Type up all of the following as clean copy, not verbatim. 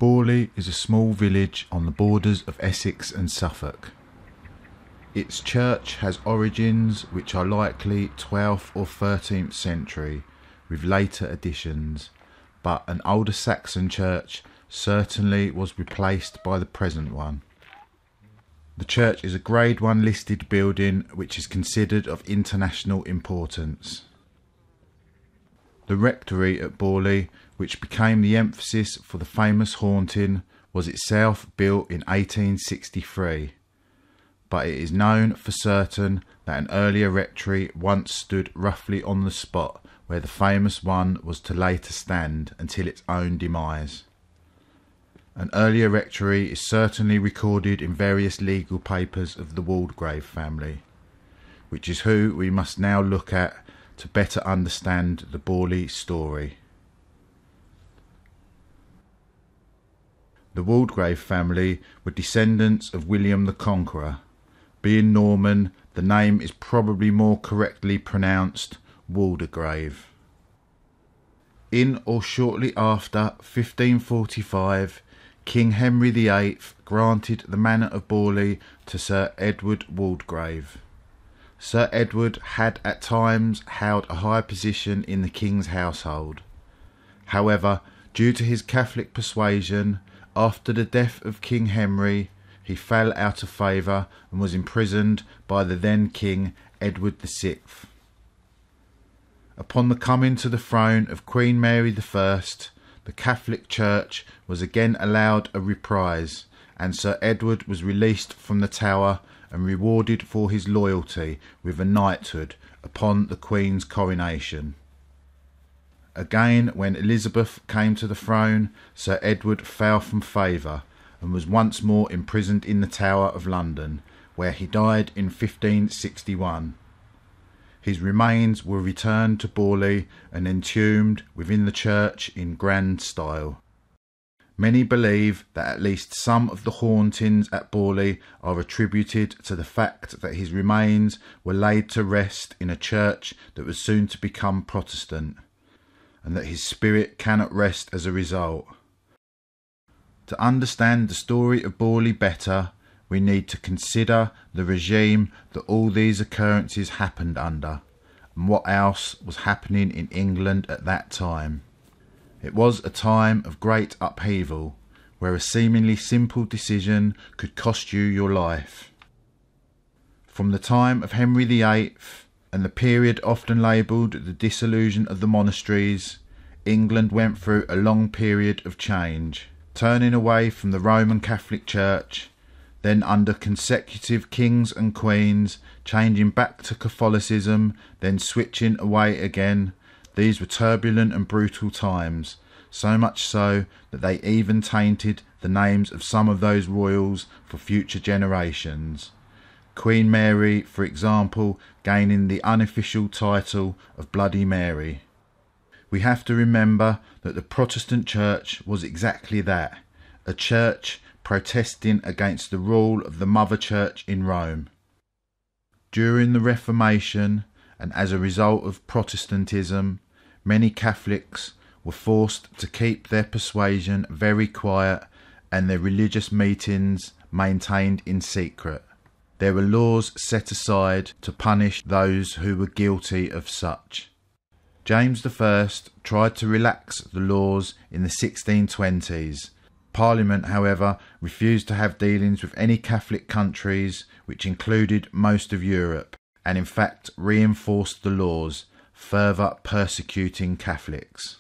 Borley is a small village on the borders of Essex and Suffolk. Its church has origins which are likely 12th or 13th century, with later additions, but an older Saxon church certainly was replaced by the present one. The church is a Grade 1 listed building which is considered of international importance. The rectory at Borley, which became the emphasis for the famous haunting, was itself built in 1863, but it is known for certain that an earlier rectory once stood roughly on the spot where the famous one was to later stand until its own demise. An earlier rectory is certainly recorded in various legal papers of the Waldegrave family, which is who we must now look at to better understand the Borley story. The Waldegrave family were descendants of William the Conqueror. Being Norman, the name is probably more correctly pronounced Waldegrave. In or shortly after 1545, King Henry VIII granted the manor of Borley to Sir Edward Waldegrave. Sir Edward had at times held a high position in the king's household. However, due to his Catholic persuasion, after the death of King Henry, he fell out of favour and was imprisoned by the then King Edward VI. Upon the coming to the throne of Queen Mary I, the Catholic Church was again allowed a reprise, and Sir Edward was released from the Tower and rewarded for his loyalty with a knighthood upon the Queen's coronation. Again, when Elizabeth came to the throne, Sir Edward fell from favour and was once more imprisoned in the Tower of London, where he died in 1561. His remains were returned to Borley and entombed within the church in grand style. Many believe that at least some of the hauntings at Borley are attributed to the fact that his remains were laid to rest in a church that was soon to become Protestant, and that his spirit cannot rest as a result. To understand the story of Borley better, we need to consider the regime that all these occurrences happened under, and what else was happening in England at that time. It was a time of great upheaval, where a seemingly simple decision could cost you your life. From the time of Henry VIII, and the period often labelled the dissolution of the monasteries, England went through a long period of change, turning away from the Roman Catholic Church, then under consecutive kings and queens, changing back to Catholicism, then switching away again. These were turbulent and brutal times, so much so that they even tainted the names of some of those royals for future generations. Queen Mary, for example, gaining the unofficial title of Bloody Mary. We have to remember that the Protestant Church was exactly that, a church protesting against the rule of the Mother Church in Rome. During the Reformation, and as a result of Protestantism, many Catholics were forced to keep their persuasion very quiet and their religious meetings maintained in secret. There were laws set aside to punish those who were guilty of such. James I tried to relax the laws in the 1620s. Parliament, however, refused to have dealings with any Catholic countries, which included most of Europe, and in fact reinforced the laws, further persecuting Catholics.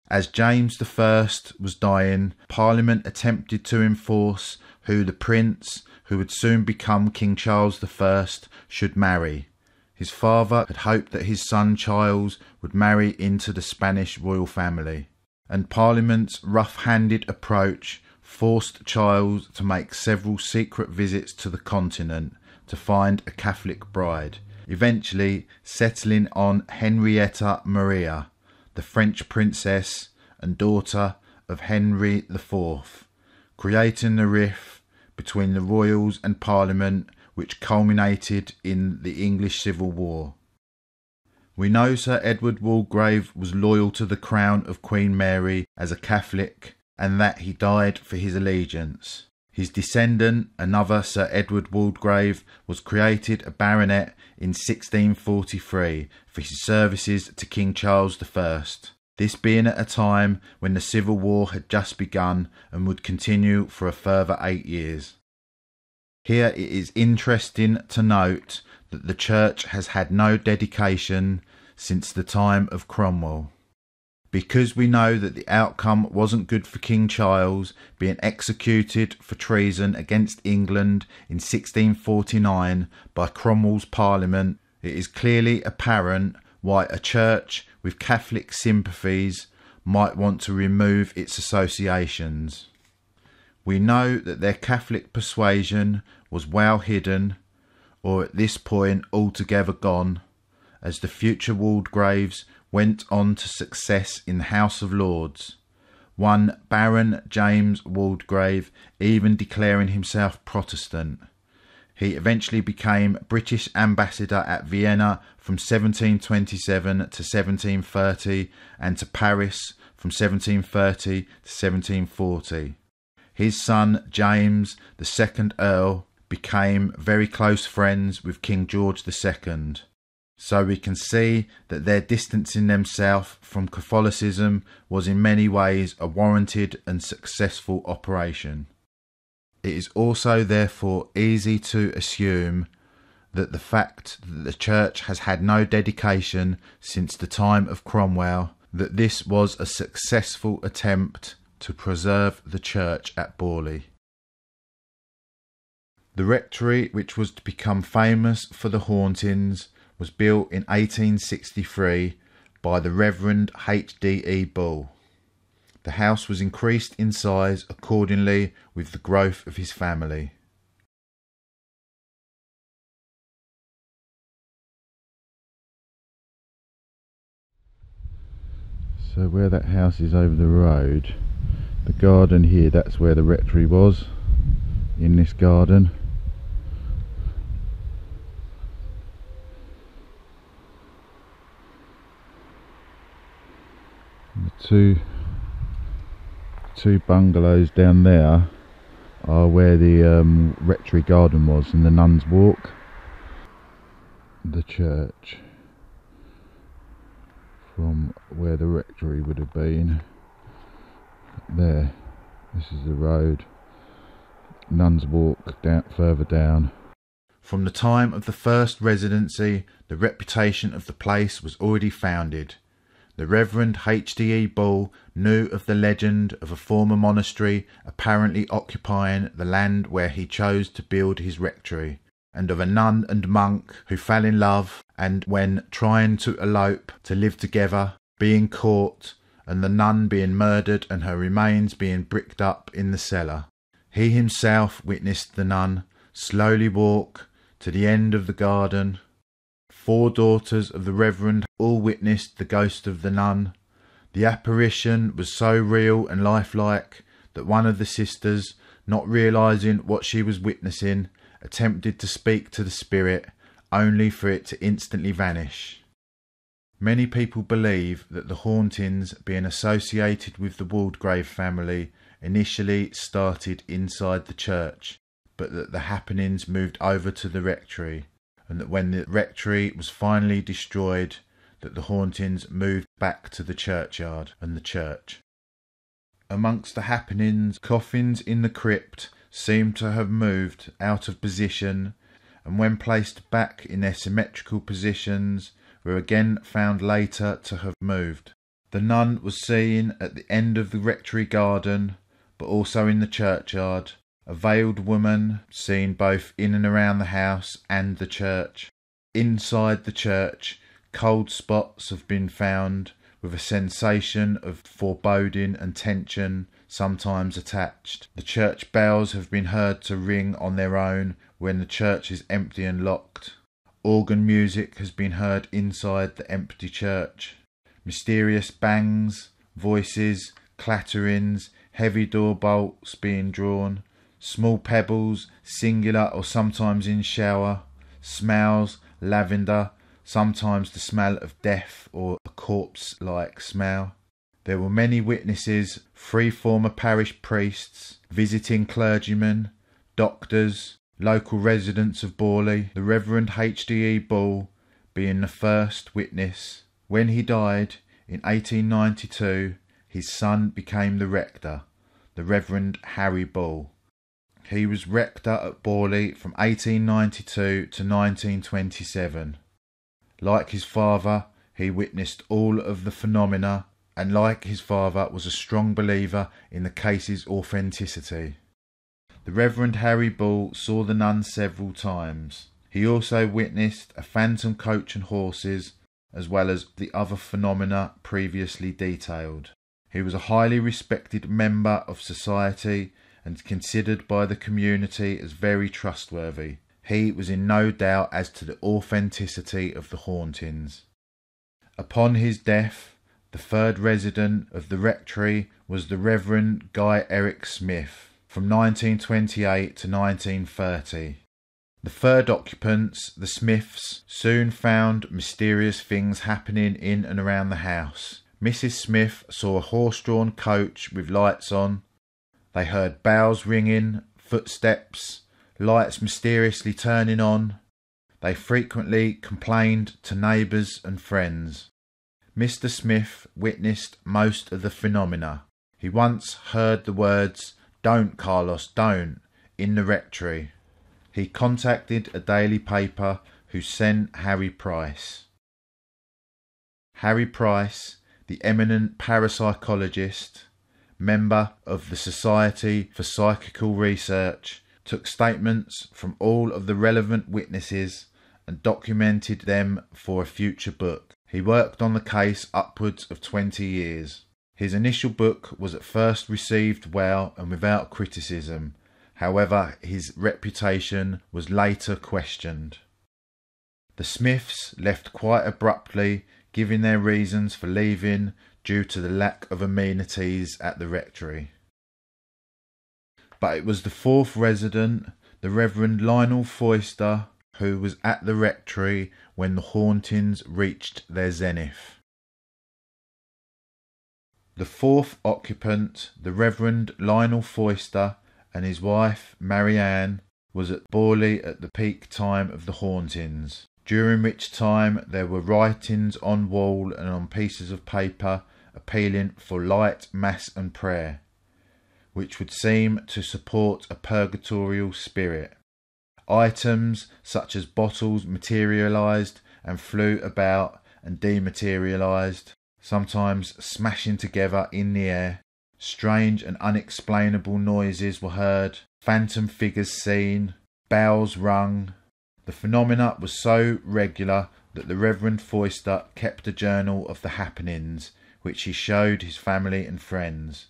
As James I was dying, Parliament attempted to enforce who the prince, who would soon become King Charles I, should marry. His father had hoped that his son Charles would marry into the Spanish royal family, and Parliament's rough-handed approach forced Charles to make several secret visits to the continent to find a Catholic bride, eventually settling on Henrietta Maria, the French princess and daughter of Henry IV, creating the rift between the royals and Parliament, which culminated in the English Civil War. We know Sir Edward Waldegrave was loyal to the crown of Queen Mary as a Catholic, and that he died for his allegiance. His descendant, another Sir Edward Waldegrave, was created a baronet in 1643 for his services to King Charles I, this being at a time when the Civil War had just begun and would continue for a further 8 years. Here it is interesting to note that the church has had no dedication since the time of Cromwell. Because we know that the outcome wasn't good for King Charles being executed for treason against England in 1649 by Cromwell's Parliament, it is clearly apparent why a church with Catholic sympathies might want to remove its associations. We know that their Catholic persuasion was well hidden, or at this point altogether gone, as the future Waldegraves went on to success in the House of Lords, one Baron James Waldegrave even declaring himself Protestant. He eventually became British ambassador at Vienna from 1727 to 1730 and to Paris from 1730 to 1740. His son James, the second Earl, became very close friends with King George II. So we can see that their distancing themselves from Catholicism was in many ways a warranted and successful operation. It is also therefore easy to assume that the fact that the church has had no dedication since the time of Cromwell, that this was a successful attempt to preserve the church at Borley. The rectory, which was to become famous for the hauntings, was built in 1863 by the Reverend H.D.E. Bull. The house was increased in size accordingly with the growth of his family. So where that house is over the road, the garden here, that's where the rectory was, in this garden. The two bungalows down there are where the rectory garden was and the nuns' walk. The church from where the rectory would have been. There, this is the road. Nuns' walk down, further down. From the time of the first residency, the reputation of the place was already founded. The Reverend H.D.E. Bull knew of the legend of a former monastery apparently occupying the land where he chose to build his rectory, and of a nun and monk who fell in love and, when trying to elope to live together, being caught, and the nun being murdered and her remains being bricked up in the cellar. He himself witnessed the nun slowly walk to the end of the garden. 4 daughters of the Reverend all witnessed the ghost of the nun. The apparition was so real and lifelike that one of the sisters, not realising what she was witnessing, attempted to speak to the spirit, only for it to instantly vanish. Many people believe that the hauntings being associated with the Waldegrave family initially started inside the church, but that the happenings moved over to the rectory, and that when the rectory was finally destroyed, that the hauntings moved back to the churchyard and the church. Amongst the happenings, coffins in the crypt seem to have moved out of position, and when placed back in their symmetrical positions, were again found later to have moved. The nun was seen at the end of the rectory garden, but also in the churchyard. A veiled woman seen both in and around the house and the church. Inside the church, cold spots have been found, with a sensation of foreboding and tension sometimes attached. The church bells have been heard to ring on their own when the church is empty and locked. Organ music has been heard inside the empty church. Mysterious bangs, voices, clatterings, heavy door bolts being drawn. Small pebbles, singular or sometimes in shower. Smells, lavender, sometimes the smell of death or a corpse-like smell. There were many witnesses, 3 former parish priests, visiting clergymen, doctors, local residents of Borley, the Reverend H.D.E. Bull being the first witness. When he died in 1892, his son became the rector, the Reverend Harry Bull. He was rector at Borley from 1892 to 1927. Like his father, he witnessed all of the phenomena, and like his father was a strong believer in the case's authenticity. The Reverend Harry Bull saw the nun several times. He also witnessed a phantom coach and horses, as well as the other phenomena previously detailed. He was a highly respected member of society and considered by the community as very trustworthy. He was in no doubt as to the authenticity of the hauntings. Upon his death, the third resident of the rectory was the Reverend Guy Eric Smith, from 1928 to 1930. The third occupants, the Smiths, soon found mysterious things happening in and around the house. Mrs. Smith saw a horse-drawn coach with lights on. They heard bells ringing, footsteps, lights mysteriously turning on. They frequently complained to neighbours and friends. Mr. Smith witnessed most of the phenomena. He once heard the words, "Don't, Carlos, don't," in the rectory. He contacted a daily paper who sent Harry Price. Harry Price, the eminent parapsychologist, member of the Society for Psychical Research, took statements from all of the relevant witnesses and documented them for a future book. He worked on the case upwards of 20 years. His initial book was at first received well and without criticism. However, his reputation was later questioned. The Smiths left quite abruptly, giving their reasons for leaving due to the lack of amenities at the rectory. But it was the fourth resident, the Reverend Lionel Foister, who was at the rectory when the hauntings reached their zenith. The fourth occupant, the Reverend Lionel Foister, and his wife Marianne, was at Borley at the peak time of the hauntings, during which time there were writings on wall and on pieces of paper appealing for light, mass and prayer, which would seem to support a purgatorial spirit. Items such as bottles materialised and flew about and dematerialised, sometimes smashing together in the air. Strange and unexplainable noises were heard, phantom figures seen, bells rung. The phenomena was so regular that the Reverend Foister kept a journal of the happenings, which he showed his family and friends.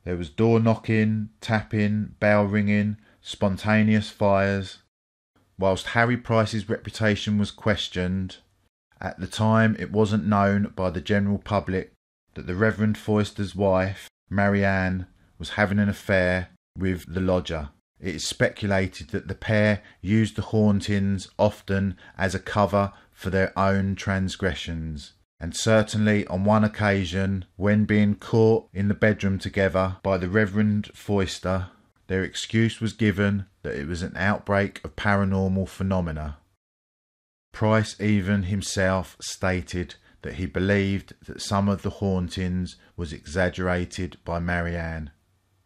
There was door knocking, tapping, bell ringing, spontaneous fires. Whilst Harry Price's reputation was questioned, at the time it wasn't known by the general public that the Reverend Foister's wife, Marianne, was having an affair with the lodger. It is speculated that the pair used the hauntings often as a cover for their own transgressions, and certainly on one occasion, when being caught in the bedroom together by the Reverend Foister, their excuse was given that it was an outbreak of paranormal phenomena. Price even himself stated that he believed that some of the hauntings was exaggerated by Marianne.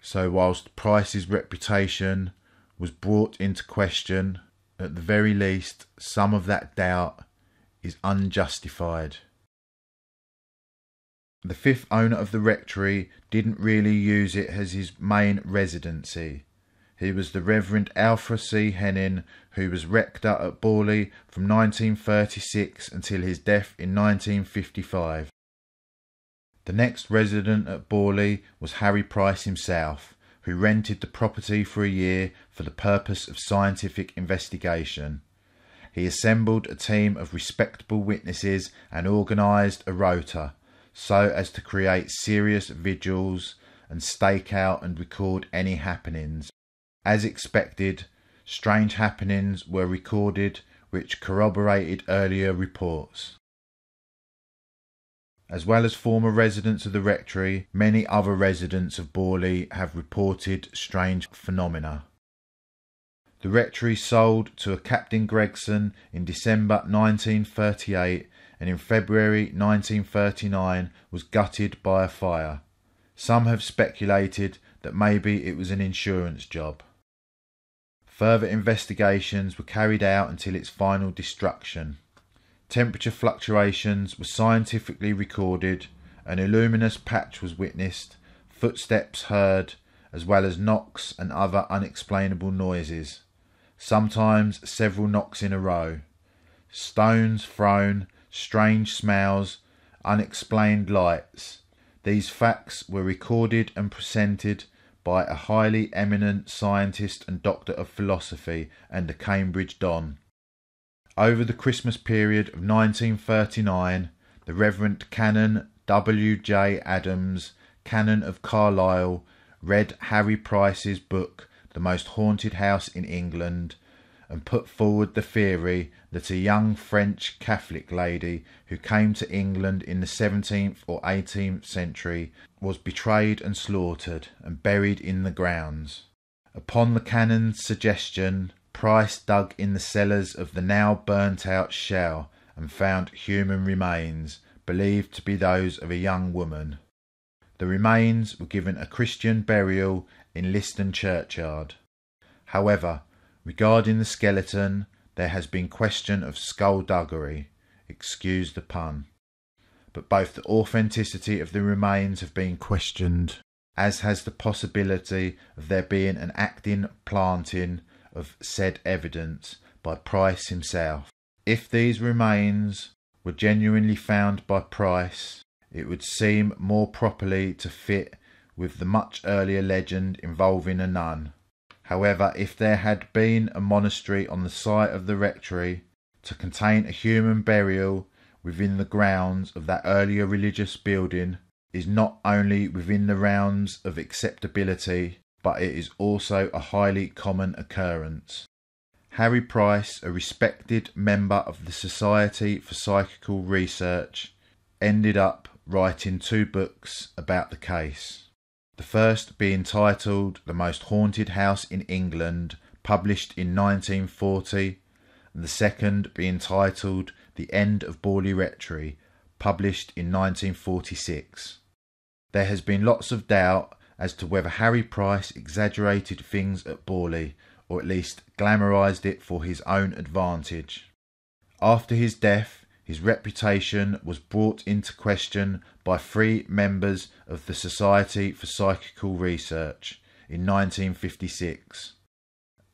So whilst Price's reputation was brought into question, at the very least some of that doubt is unjustified. The fifth owner of the rectory didn't really use it as his main residency. He was the Reverend Alfred C. Henning, who was rector at Borley from 1936 until his death in 1955. The next resident at Borley was Harry Price himself, who rented the property for a year for the purpose of scientific investigation. He assembled a team of respectable witnesses and organised a rota, so as to create serious vigils and stake out and record any happenings. As expected, strange happenings were recorded which corroborated earlier reports. As well as former residents of the rectory, many other residents of Borley have reported strange phenomena. The rectory sold to a Captain Gregson in December 1938, and in February 1939 was gutted by a fire. Some have speculated that maybe it was an insurance job. Further investigations were carried out until its final destruction. Temperature fluctuations were scientifically recorded, an illuminous patch was witnessed, footsteps heard, as well as knocks and other unexplainable noises, sometimes several knocks in a row, stones thrown, strange smells, unexplained lights. These facts were recorded and presented by a highly eminent scientist and doctor of philosophy and a Cambridge Don. Over the Christmas period of 1939, the Reverend Canon W. J. Adams, Canon of Carlisle, read Harry Price's book, The Most Haunted House in England, and put forward the theory that a young French Catholic lady who came to England in the 17th or 18th century was betrayed and slaughtered and buried in the grounds. Upon the canon's suggestion, Price dug in the cellars of the now burnt-out shell and found human remains, believed to be those of a young woman. The remains were given a Christian burial in Liston churchyard. However, regarding the skeleton, there has been question of skullduggery, excuse the pun. But both the authenticity of the remains have been questioned, as has the possibility of there being an acting planting of said evidence by Price himself. If these remains were genuinely found by Price, it would seem more properly to fit with the much earlier legend involving a nun. However, if there had been a monastery on the site of the rectory, to contain a human burial within the grounds of that earlier religious building is not only within the realms of acceptability, but it is also a highly common occurrence. Harry Price, a respected member of the Society for Psychical Research, ended up writing 2 books about the case. The first being titled The Most Haunted House in England, published in 1940, and the second being titled The End of Borley Rectory, published in 1946. There has been lots of doubt as to whether Harry Price exaggerated things at Borley, or at least glamorised it for his own advantage. After his death, his reputation was brought into question by 3 members of the Society for Psychical Research in 1956.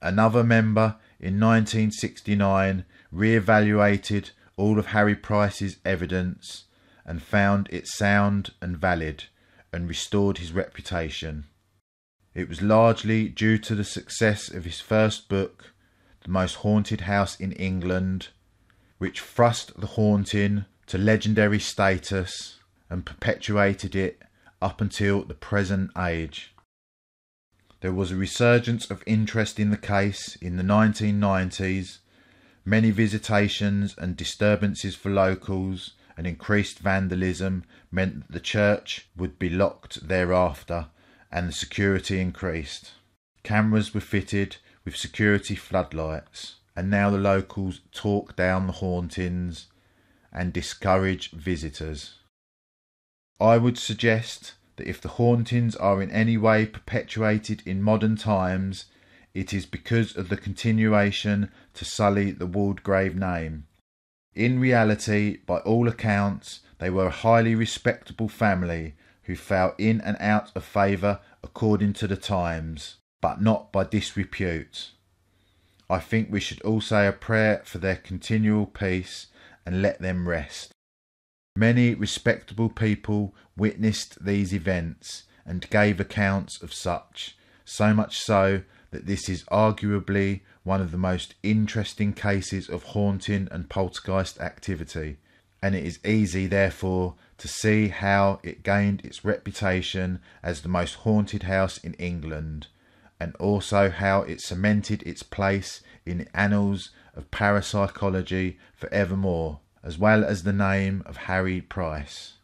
Another member in 1969 re-evaluated all of Harry Price's evidence and found it sound and valid, and restored his reputation. It was largely due to the success of his first book, The Most Haunted House in England, which thrust the haunting to legendary status and perpetuated it up until the present age. There was a resurgence of interest in the case in the 1990s. Many visitations and disturbances for locals and increased vandalism meant that the church would be locked thereafter, and the security increased. Cameras were fitted with security floodlights, and now the locals talk down the hauntings and discourage visitors. I would suggest that if the hauntings are in any way perpetuated in modern times, it is because of the continuation to sully the Waldegrave name. In reality, by all accounts, they were a highly respectable family who fell in and out of favour according to the times, but not by disrepute. I think we should all say a prayer for their continual peace and let them rest. Many respectable people witnessed these events and gave accounts of such, so much so that this is arguably one of the most interesting cases of haunting and poltergeist activity, and it is easy, therefore, to see how it gained its reputation as the most haunted house in England, and also how it cemented its place in the annals of parapsychology forevermore, as well as the name of Harry Price.